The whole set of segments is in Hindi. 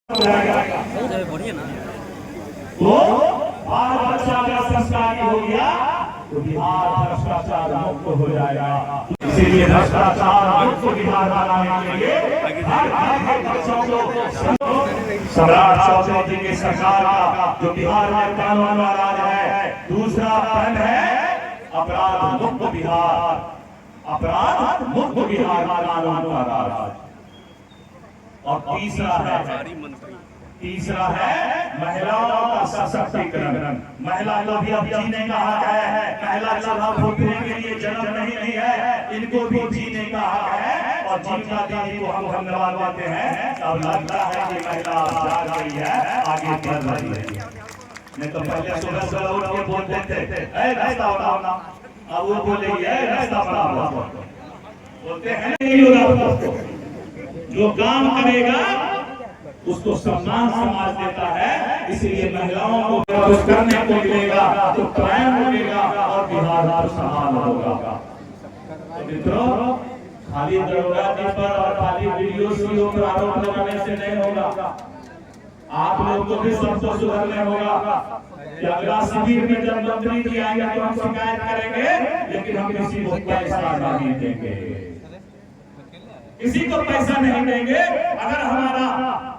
बढ़िया ना। तो बाल बच्चा अगर संस्कारी हो गया तो बिहार भ्रष्टाचार मुक्त हो जाएगा। इसीलिए भ्रष्टाचार मुक्त बिहार बनाने के लिए हर बच्चों को सम्राट चौधरी की सरकार का जो बिहार में कानून का राज है, दूसरा प्रण है अपराध मुक्त बिहार, अपराध मुक्त बिहार कानून का राज, और तीसरा है महिलाओं का सशक्तिकरण। महिला को भी अब जीने का हक है। महिला चुनाव भोगने के लिए जन्म नहीं है, इनको भी जीने का हक है। और जिनका दीदी को हम धन्यवाद देते हैं, अब लगता है कि महिला जाग रही है, आगे बढ़ रही है। नहीं तो पहले सुबह सुबह उठ के बोलते थे ए रास्ता बनाओ ना, अब वो बोलेगी ए रास्ता बनाओ, बोलते हैं नहीं होगा। जो काम करेगा उसको सम्मान समाज देता है, इसलिए महिलाओं को कुछ करने को मिलेगा तो क्राइम मिलेगा और बिहार खुशहाल होगा। तो मित्रों, खाली दरोगा जी पर और खाली वीडियो सीओ पर आरोप लगाने से नहीं होगा। आप लोग को भी सबको सुधरने होगा कि अगला शिविर में जब मंत्री जी आएंगे तो हम शिकायत करेंगे, लेकिन हम किसी को पैसा नहीं देंगे, किसी को पैसा नहीं देंगे। अगर हमारा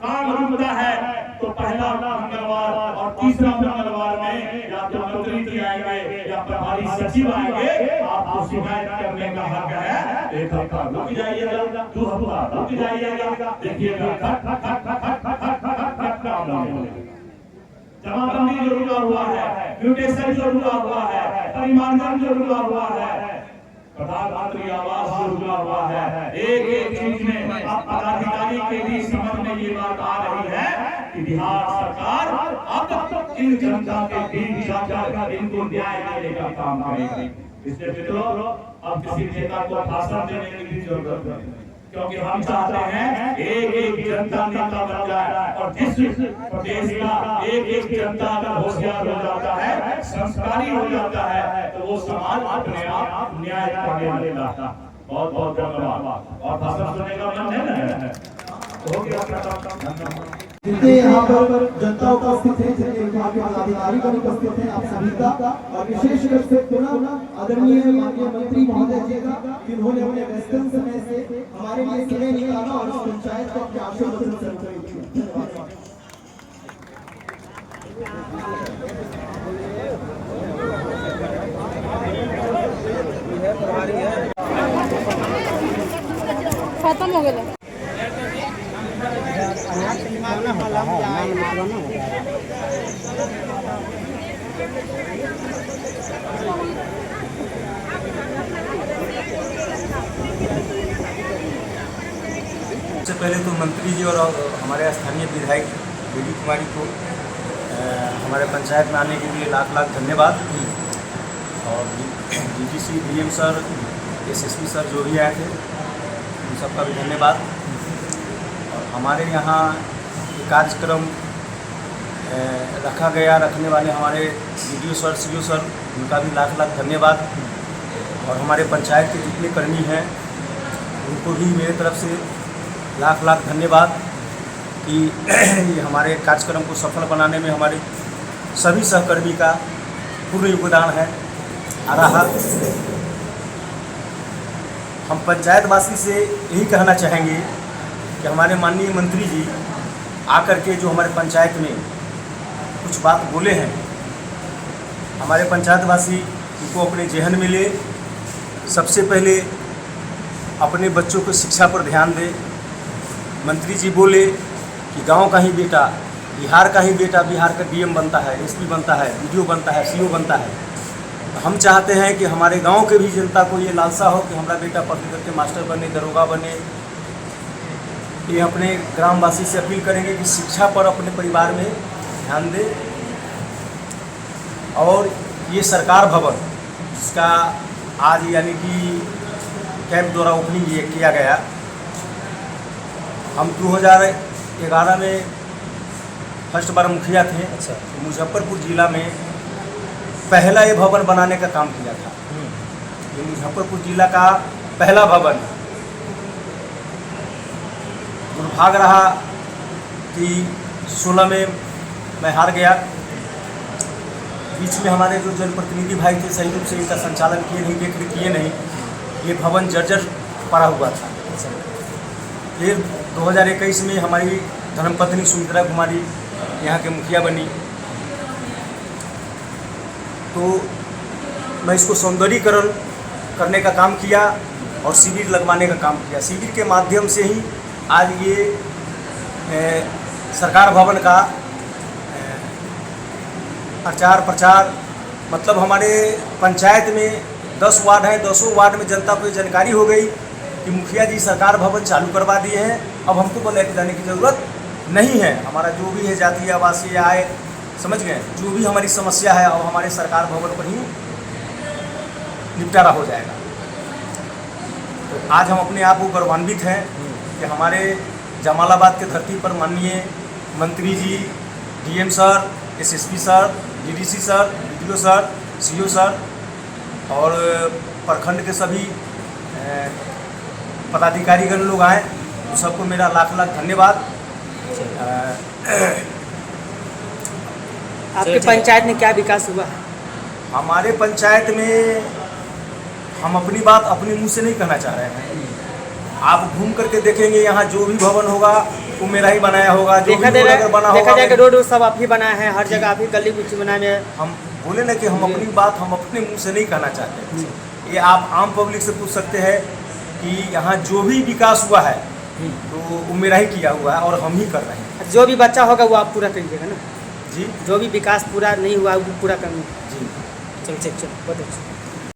काम रुकता है तो पहला मंगलवार और तीसरा मंगलवार में या तो मंत्री जी आएंगे या प्रभारी सचिव आएंगे, आपको शिकायत करने का हक है। एक हफ्ता रुक जाइएगा, 2 हफ्ता रुक जाइएगा, देखिएगा जमाबंदी जो रुका हुआ है, म्यूटेशन जो रुका हुआ है, परिमार्जन जो रुका हुआ है, प्रधानमंत्री आवास जो रुका हुआ है, एक चीज में अब पदाधिकारी के भी समझ में ये बात आ रही है कि बिहार सरकार अब इन जनता के बीच जाकर इनको न्याय देने का काम करेगी। इसलिए मित्रों, अब किसी नेता को भाषण देने की भी जरूरत नहीं, क्योंकि हम चाहते हैं एक जनता नेता बन जाए, और जिस प्रदेश का एक जनता अगर होशियार हो जाता है, संस्कारी हो जाता है, तो वो समाज अपने आप न्याय करने लगता। बहुत बहुत धन्यवाद। और भाषण सुनने का मन है हो गया। जितने यहाँ पर जनता उपस्थित है, जितने यहाँ के पदाधिकारी का उपस्थित है, आप सभी का और विशेष रूप से पुनः आदरणीय माननीय मंत्री महोदय जी का, जिन्होंने अपने व्यस्तम समय से हमारे लिए समय निकाला और इस पंचायत को अपने आशीर्वाद से धन्यवाद। खत्म हो गया। सबसे पहले तो मंत्री जी और हमारे स्थानीय विधायक बेबी कुमारी को हमारे पंचायत में आने के लिए लाख लाख धन्यवाद। और DGC DM sir, SSP sir जो भी आए थे, उन सबका भी धन्यवाद। और हमारे यहाँ ये कार्यक्रम रखा गया, रखने वाले हमारे वीडियो सर, सीओ सर, उनका भी लाख लाख धन्यवाद। और हमारे पंचायत के जितने कर्मी हैं उनको भी मेरे तरफ से लाख लाख धन्यवाद कि ये हमारे कार्यक्रम को सफल बनाने में हमारे सभी सहकर्मी का पूर्ण योगदान है आ रहा। हम पंचायतवासी से यही कहना चाहेंगे कि हमारे माननीय मंत्री जी आकर के जो हमारे पंचायत में कुछ बात बोले हैं, हमारे पंचायतवासी उनको अपने जेहन में ले। सबसे पहले अपने बच्चों को शिक्षा पर ध्यान दे। मंत्री जी बोले कि गांव का ही बेटा बिहार का ही बेटा बिहार का डीएम बनता है, एसपी बनता है, वीडियो बनता है, सीओ बनता है। तो हम चाहते हैं कि हमारे गांव के भी जनता को ये लालसा हो कि हमारा बेटा पढ़ लिख के मास्टर बने, दरोगा बने। ये अपने ग्रामवासी से अपील करेंगे कि शिक्षा पर अपने परिवार में ध्यान दे। और ये सरकार भवन जिसका आज यानी कि कैंप द्वारा ओपनिंग ये किया गया, हम 2011 में फर्स्ट बार मुखिया थे। अच्छा। तो मुजफ्फरपुर जिला में पहला ये भवन बनाने का काम किया था। ये मुजफ्फरपुर जिला का पहला भवन। दुर्भाग्य रहा कि 16 में मैं हार गया। बीच में हमारे जो जनप्रतिनिधि भाई थे सही रूप से इनका संचालन किए नहीं, देख रेख किए नहीं, ये भवन जर्जर पड़ा हुआ था। फिर 2021 में हमारी धर्मपत्नी सुमित्रा कुमारी यहाँ के मुखिया बनी, तो मैं इसको सौंदर्यीकरण करने का काम किया और शिविर लगवाने का काम किया। शिविर के माध्यम से ही आज ये सरकार भवन का प्रचार प्रचार मतलब हमारे पंचायत में 10 वार्ड हैं, 10 वार्ड में जनता को जानकारी हो गई कि मुखिया जी सरकार भवन चालू करवा दिए हैं। अब हमको तो लेके जाने की ज़रूरत नहीं है। हमारा जो भी है जातीय आवासीय आय, समझ गए, जो भी हमारी समस्या है अब हमारे सरकार भवन पर ही निपटारा हो जाएगा। तो आज हम अपने आप को गौरवान्वित हैं कि हमारे जमालाबाद के धरती पर माननीय मंत्री जी, DM sir, SSP sir, DDC sir, BDO sir, CO sir और प्रखंड के सभी पदाधिकारीगण लोग आए, सबको मेरा लाख लाख धन्यवाद। आपके पंचायत में क्या विकास हुआ? हमारे पंचायत में हम अपनी बात अपने मुंह से नहीं कहना चाह रहे हैं। आप घूम करके देखेंगे यहाँ जो भी भवन होगा वो मेरा ही बनाया होगा। जो देखा भी रोड अगर बना देखा होगा जाए कि रोड सब आप ही बनाए हैं, हर जगह आप ही गली कुछ बनाए हैं। हम बोले ना कि हम अपनी बात हम अपने मुंह से नहीं कहना चाहते। ये आप आम पब्लिक से पूछ सकते हैं कि यहाँ जो भी विकास हुआ है तो वो मेरा ही किया हुआ है और हम ही कर रहे हैं। जो भी बच्चा होगा वो आप पूरा करिएगा ना जी, जो भी विकास पूरा नहीं हुआ वो पूरा करना। जी। चलो बहुत अच्छा।